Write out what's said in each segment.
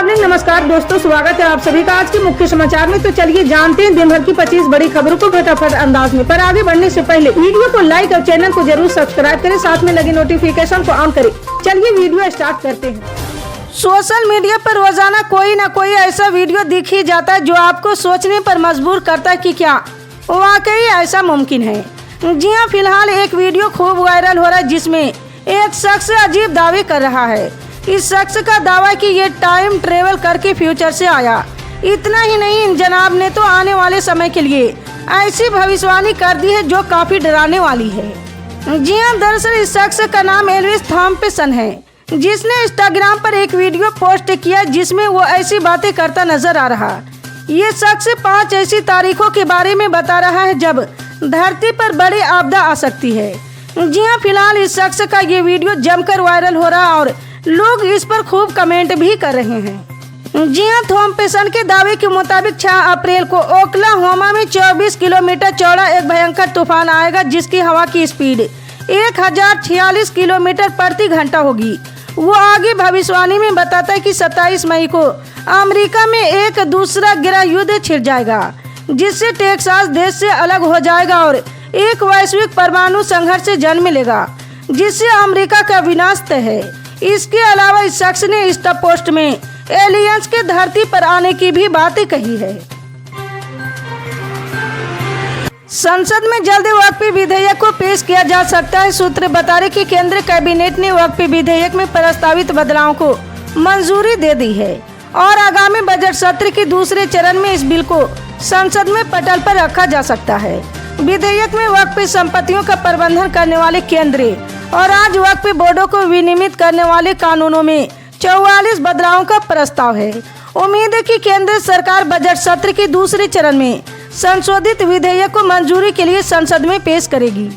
Morning. नमस्कार दोस्तों, स्वागत है आप सभी का आज के मुख्य समाचार में। तो चलिए जानते हैं दिन भर की 25 बड़ी खबरों को फटाफट अंदाज में। पर आगे बढ़ने से पहले वीडियो को लाइक और चैनल को जरूर सब्सक्राइब करें, साथ में लगे नोटिफिकेशन को ऑन करें। चलिए वीडियो स्टार्ट करते हैं। सोशल मीडिया पर रोजाना कोई न कोई ऐसा वीडियो दिख ही जाता है जो आपको सोचने पर मजबूर करता है कि क्या वाकई ऐसा मुमकिन है। जी हाँ, फिलहाल एक वीडियो खूब वायरल हो रहा है जिसमें एक शख्स अजीब दावे कर रहा है। इस शख्स का दावा है कि ये टाइम ट्रेवल करके फ्यूचर से आया। इतना ही नहीं, इन जनाब ने तो आने वाले समय के लिए ऐसी भविष्यवाणी कर दी है जो काफी डराने वाली है। जी हाँ, दरअसल इस शख्स का नाम एल्विस थॉम्पसन है, जिसने इंस्टाग्राम पर एक वीडियो पोस्ट किया जिसमें वो ऐसी बातें करता नजर आ रहा। ये शख्स 5 ऐसी तारीखों के बारे में बता रहा है जब धरती पर बड़ी आपदा आ सकती है। जी हाँ, फिलहाल इस शख्स का ये वीडियो जमकर वायरल हो रहा और लोग इस पर खूब कमेंट भी कर रहे हैं। जी हाँ, थॉम्पसन के दावे के मुताबिक 6 अप्रैल को ओक्लाहोमा में 24 किलोमीटर चौड़ा एक भयंकर तूफान आएगा जिसकी हवा की स्पीड 1046 किलोमीटर प्रति घंटा होगी। वो आगे भविष्यवाणी में बताता है कि 27 मई को अमेरिका में एक दूसरा गृह युद्ध छिड़ जाएगा, जिससे टेक्सास देश से अलग हो जाएगा और एक वैश्विक परमाणु संघर्ष जन्म लेगा, जिससे अमेरिका का विनाश तय है। इसके अलावा इस शख्स ने इस पोस्ट में एलियंस के धरती पर आने की भी बातें कही है। संसद में जल्द वक्फ विधेयक को पेश किया जा सकता है। सूत्र बता रहे कि केंद्र कैबिनेट ने वक्फ विधेयक में प्रस्तावित बदलाव को मंजूरी दे दी है और आगामी बजट सत्र के दूसरे चरण में इस बिल को संसद में पटल पर रखा जा सकता है। विधेयक में वक्फ संपत्तियों का प्रबंधन करने वाले केंद्र और आज वक्फ बोर्डों को विनियमित करने वाले कानूनों में 44 बदलावों का प्रस्ताव है। उम्मीद है कि केंद्र सरकार बजट सत्र के दूसरे चरण में संशोधित विधेयक को मंजूरी के लिए संसद में पेश करेगी।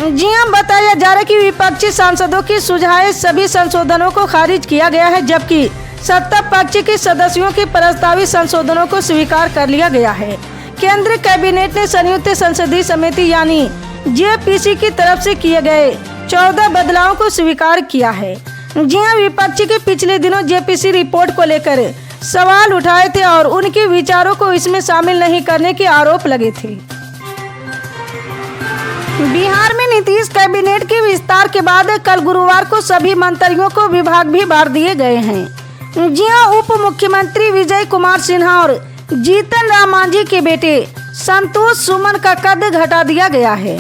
जी हाँ, बताया जा रहा है कि विपक्षी सांसदों की सुझाए सभी संशोधनों को खारिज किया गया है, जबकि सत्ता पक्ष के सदस्यों के प्रस्तावित संशोधनों को स्वीकार कर लिया गया है। केंद्रीय कैबिनेट ने संयुक्त संसदीय समिति यानी जेपीसी की तरफ से किए गए 14 बदलावों को स्वीकार किया है। जी हाँ, विपक्ष के पिछले दिनों जेपीसी रिपोर्ट को लेकर सवाल उठाए थे और उनके विचारों को इसमें शामिल नहीं करने के आरोप लगे थे। बिहार में नीतीश कैबिनेट के विस्तार के बाद कल गुरुवार को सभी मंत्रियों को विभाग भी बांट दिए गए हैं। जी हाँ, उप मुख्यमंत्री विजय कुमार सिन्हा और जीतन राम मांझी के बेटे संतोष सुमन का कद घटा दिया गया है।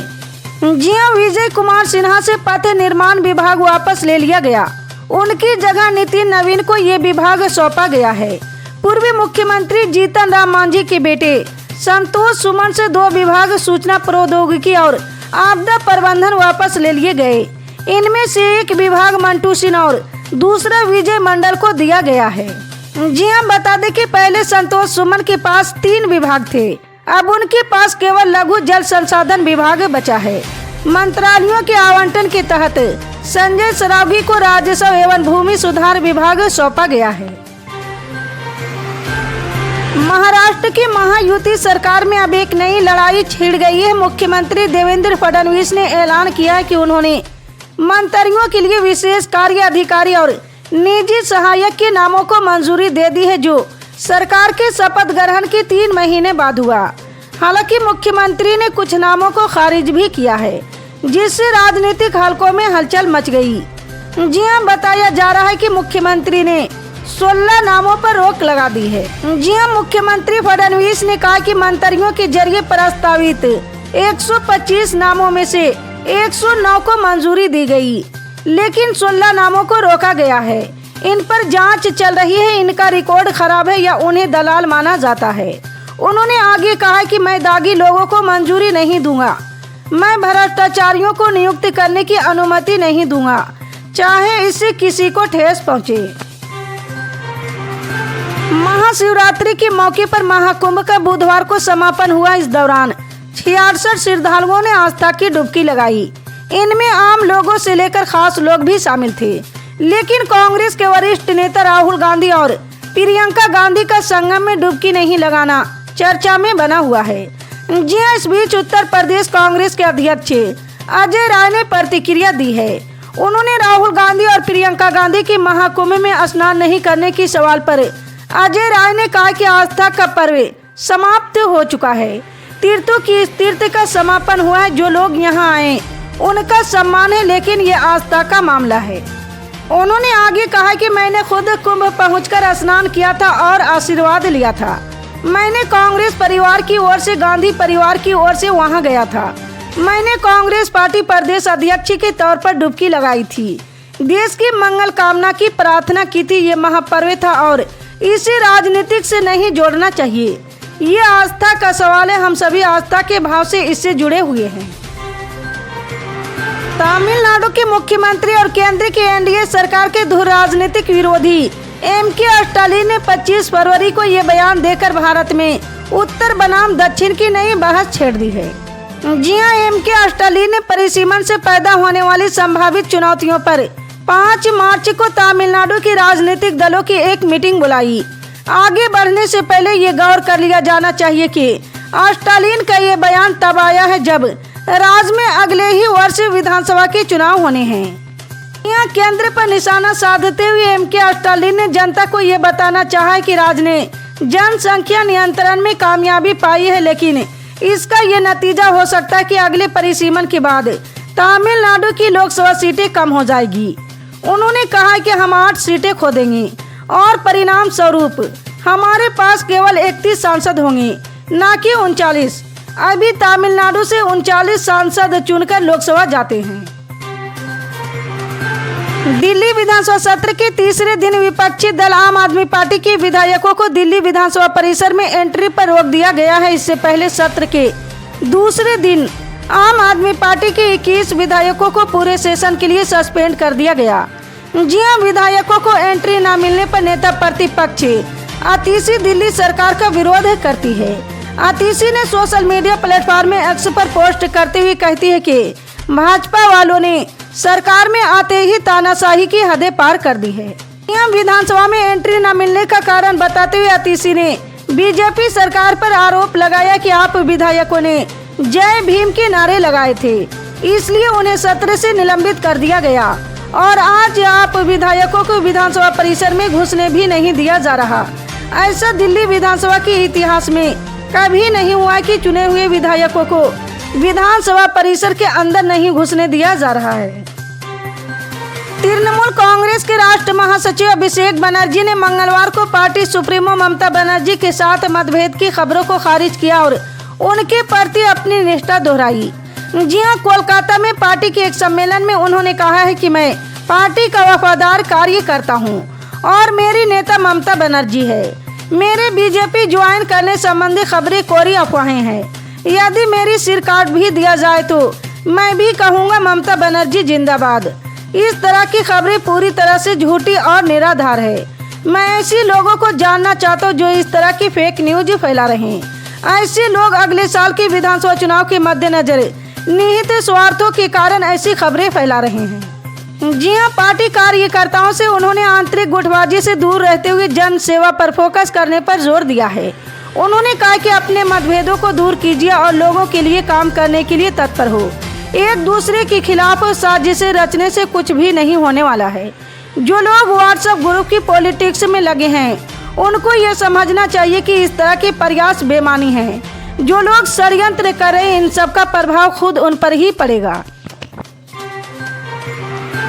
जी हाँ, विजय कुमार सिन्हा से पथ निर्माण विभाग वापस ले लिया गया। उनकी जगह नितिन नवीन को ये विभाग सौंपा गया है। पूर्व मुख्यमंत्री जीतन राम मांझी के बेटे संतोष सुमन से 2 विभाग सूचना प्रौद्योगिकी और आपदा प्रबंधन वापस ले लिए गए। इनमें से एक विभाग मंटू सिन्हा और दूसरा विजय मंडल को दिया गया है। जी हाँ, बता दें कि पहले संतोष सुमन के पास 3 विभाग थे, अब उनके पास केवल लघु जल संसाधन विभाग बचा है। मंत्रालयों के आवंटन के तहत संजय सरावगी को राजस्व एवं भूमि सुधार विभाग सौंपा गया है। महाराष्ट्र की महायुति सरकार में अब एक नई लड़ाई छिड़ गई है। मुख्यमंत्री देवेंद्र फडणवीस ने ऐलान किया है कि उन्होंने मंत्रियों के लिए विशेष कार्य अधिकारी और निजी सहायक के नामों को मंजूरी दे दी है, जो सरकार के शपथ ग्रहण के 3 महीने बाद हुआ। हालांकि मुख्यमंत्री ने कुछ नामों को खारिज भी किया है, जिससे राजनीतिक हलकों में हलचल मच गई। जी हाँ, बताया जा रहा है कि मुख्यमंत्री ने 16 नामों पर रोक लगा दी है। जी हाँ, मुख्यमंत्री फडणवीस ने कहा कि मंत्रियों के जरिए प्रस्तावित 125 नामों में से 109 को मंजूरी दी गई, लेकिन 16 नामों को रोका गया है। इन पर जांच चल रही है, इनका रिकॉर्ड खराब है या उन्हें दलाल माना जाता है। उन्होंने आगे कहा कि मैं दागी लोगों को मंजूरी नहीं दूंगा, मैं भ्रष्टाचारियों को नियुक्त करने की अनुमति नहीं दूंगा, चाहे इससे किसी को ठेस पहुंचे। महाशिवरात्रि के मौके पर महाकुंभ का बुधवार को समापन हुआ। इस दौरान 66 श्रद्धालुओं ने आस्था की डुबकी लगाई। इनमें आम लोगों से लेकर खास लोग भी शामिल थे, लेकिन कांग्रेस के वरिष्ठ नेता राहुल गांधी और प्रियंका गांधी का संगम में डुबकी नहीं लगाना चर्चा में बना हुआ है। जी हाँ, इस बीच उत्तर प्रदेश कांग्रेस के अध्यक्ष अजय राय ने प्रतिक्रिया दी है। उन्होंने राहुल गांधी और प्रियंका गांधी की महाकुंभ में स्नान नहीं करने के सवाल पर अजय राय ने कहा कि आस्था का पर्व समाप्त हो चुका है। तीर्थों की इस तीर्थ का समापन हुआ है। जो लोग यहाँ आए उनका सम्मान है, लेकिन ये आस्था का मामला है। उन्होंने आगे कहा कि मैंने खुद कुंभ पहुंचकर स्नान किया था और आशीर्वाद लिया था। मैंने कांग्रेस परिवार की ओर से, गांधी परिवार की ओर से वहां गया था। मैंने कांग्रेस पार्टी प्रदेश अध्यक्ष के तौर पर डुबकी लगाई थी, देश की मंगल कामना की प्रार्थना की थी। ये महापर्व था और इसे राजनीतिक से नहीं जोड़ना चाहिए। ये आस्था का सवाल है। हम सभी आस्था के भाव से इससे जुड़े हुए हैं। तमिलनाडु के मुख्यमंत्री और केंद्र की एनडीए सरकार के धुर राजनीतिक विरोधी एमके स्टालिन ने 25 फरवरी को ये बयान देकर भारत में उत्तर बनाम दक्षिण की नई बहस छेड़ दी है। जी हां, एमके स्टालिन ने परिसीमन से पैदा होने वाली संभावित चुनौतियों पर 5 मार्च को तमिलनाडु की राजनीतिक दलों की एक मीटिंग बुलाई। आगे बढ़ने से पहले ये गौर कर लिया जाना चाहिए कि स्टालिन का ये बयान तब आया है जब राज्य में अगले ही वर्ष विधानसभा के चुनाव होने हैं। यहाँ केंद्र पर निशाना साधते हुए एमके स्टालिन ने जनता को ये बताना चाहा है कि राज्य ने जनसंख्या नियंत्रण में कामयाबी पाई है, लेकिन इसका ये नतीजा हो सकता है कि अगले परिसीमन के बाद तमिलनाडु की लोकसभा सीटें कम हो जाएगी। उन्होंने कहा कि हम 8 सीटें खो देंगे और परिणाम स्वरूप हमारे पास केवल 31 सांसद होंगे, न कि 39। अभी तमिलनाडु से 39 सांसद चुनकर लोकसभा जाते हैं। दिल्ली विधानसभा सत्र के तीसरे दिन विपक्षी दल आम आदमी पार्टी के विधायकों को दिल्ली विधानसभा परिसर में एंट्री पर रोक दिया गया है। इससे पहले सत्र के दूसरे दिन आम आदमी पार्टी के 21 विधायकों को पूरे सेशन के लिए सस्पेंड कर दिया गया। जी हां, विधायकों को एंट्री न मिलने पर नेता प्रतिपक्ष आतिशी दिल्ली सरकार का विरोध करती है। आतिशी ने सोशल मीडिया प्लेटफॉर्म में एक्स पर पोस्ट करते हुए कहती है कि भाजपा वालों ने सरकार में आते ही तानाशाही की हदें पार कर दी है। यहाँ विधानसभा में एंट्री न मिलने का कारण बताते हुए आतिशी ने बीजेपी सरकार पर आरोप लगाया कि आप विधायकों ने जय भीम के नारे लगाए थे, इसलिए उन्हें सत्र से निलंबित कर दिया गया और आज आप विधायकों को विधानसभा परिसर में घुसने भी नहीं दिया जा रहा। ऐसा दिल्ली विधानसभा के इतिहास में कभी नहीं हुआ कि चुने हुए विधायकों को विधानसभा परिसर के अंदर नहीं घुसने दिया जा रहा है। तृणमूल कांग्रेस के राष्ट्रीय महासचिव अभिषेक बनर्जी ने मंगलवार को पार्टी सुप्रीमो ममता बनर्जी के साथ मतभेद की खबरों को खारिज किया और उनके प्रति अपनी निष्ठा दोहराई। जी हां, कोलकाता में पार्टी के एक सम्मेलन में उन्होंने कहा है कि मैं पार्टी का वफादार कार्यकर्ता हूं और मेरी नेता ममता बनर्जी है। मेरे बीजेपी ज्वाइन करने संबंधी खबरें कोरी अफवाहें हैं। यदि मेरी सिर काट भी दिया जाए तो मैं भी कहूंगा ममता बनर्जी जिंदाबाद। इस तरह की खबरें पूरी तरह से झूठी और निराधार है। मैं ऐसे लोगों को जानना चाहता हूँ जो इस तरह की फेक न्यूज फैला रहे हैं। ऐसे लोग अगले साल के विधानसभा चुनाव के मद्देनजर निहित स्वार्थों के कारण ऐसी खबरें फैला रहे हैं। जी हां, पार्टी कार्यकर्ताओं से उन्होंने आंतरिक गुटबाजी से दूर रहते हुए जन सेवा पर फोकस करने पर जोर दिया है। उन्होंने कहा कि अपने मतभेदों को दूर कीजिए और लोगों के लिए काम करने के लिए तत्पर हो। एक दूसरे के खिलाफ साजिशें रचने से कुछ भी नहीं होने वाला है। जो लोग व्हाट्सएप ग्रुप की पॉलिटिक्स में लगे हैं उनको ये समझना चाहिए कि इस तरह के प्रयास बेमानी हैं। जो लोग षड्यंत्र कर रहे हैं इन सब का प्रभाव खुद उन पर ही पड़ेगा।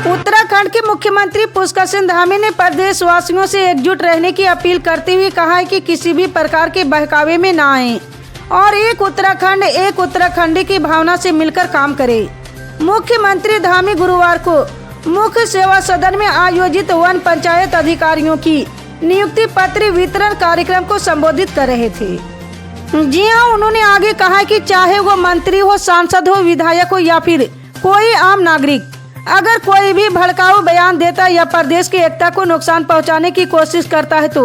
उत्तराखंड के मुख्यमंत्री पुष्कर सिंह धामी ने प्रदेशवासियों से एकजुट रहने की अपील करते हुए कहा है कि किसी भी प्रकार के बहकावे में न आए और एक उत्तराखंडी की भावना से मिलकर काम करे। मुख्यमंत्री धामी गुरुवार को मुख्य सेवा सदन में आयोजित वन पंचायत अधिकारियों की नियुक्ति पत्र वितरण कार्यक्रम को संबोधित कर रहे थे। जी हां, उन्होंने आगे कहा कि चाहे वो मंत्री हो, सांसद हो, विधायक हो या फिर कोई आम नागरिक, अगर कोई भी भड़काऊ बयान देता है या प्रदेश की एकता को नुकसान पहुंचाने की कोशिश करता है तो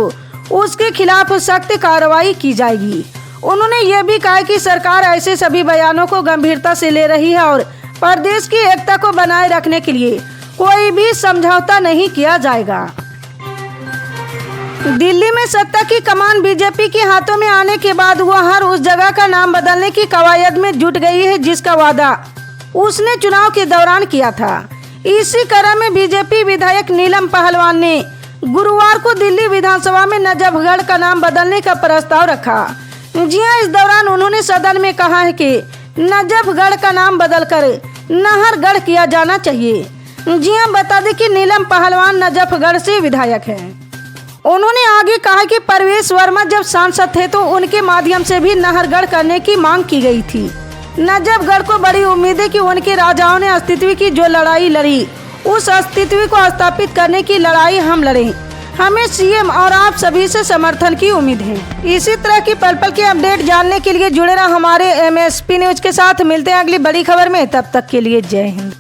उसके खिलाफ सख्त कार्रवाई की जाएगी। उन्होंने ये भी कहा कि सरकार ऐसे सभी बयानों को गंभीरता से ले रही है और प्रदेश की एकता को बनाए रखने के लिए कोई भी समझौता नहीं किया जाएगा। दिल्ली में सत्ता की कमान बीजेपी के हाथों में आने के बाद वह हर उस जगह का नाम बदलने की कवायद में जुट गई है जिसका वादा उसने चुनाव के दौरान किया था। इसी क्रम में बीजेपी विधायक नीलम पहलवान ने गुरुवार को दिल्ली विधानसभा में नजफगढ़ का नाम बदलने का प्रस्ताव रखा। जी हां, इस दौरान उन्होंने सदन में कहा है कि नजफगढ़ का नाम बदलकर नाहरगढ़ किया जाना चाहिए। जी हां, बता दें कि नीलम पहलवान नजफगढ़ से विधायक हैं। उन्होंने आगे कहा कि परवेश वर्मा जब सांसद थे तो उनके माध्यम से भी नाहरगढ़ करने की मांग की गई थी। नजफगढ़ को बड़ी उम्मीद है कि उनके राजाओं ने अस्तित्व की जो लड़ाई लड़ी, उस अस्तित्व को स्थापित करने की लड़ाई हम लड़ें। हमें सीएम और आप सभी से समर्थन की उम्मीद है। इसी तरह की पल पल के अपडेट जानने के लिए जुड़े रहा हमारे MSP न्यूज के साथ। मिलते हैं अगली बड़ी खबर में, तब तक के लिए जय हिंद।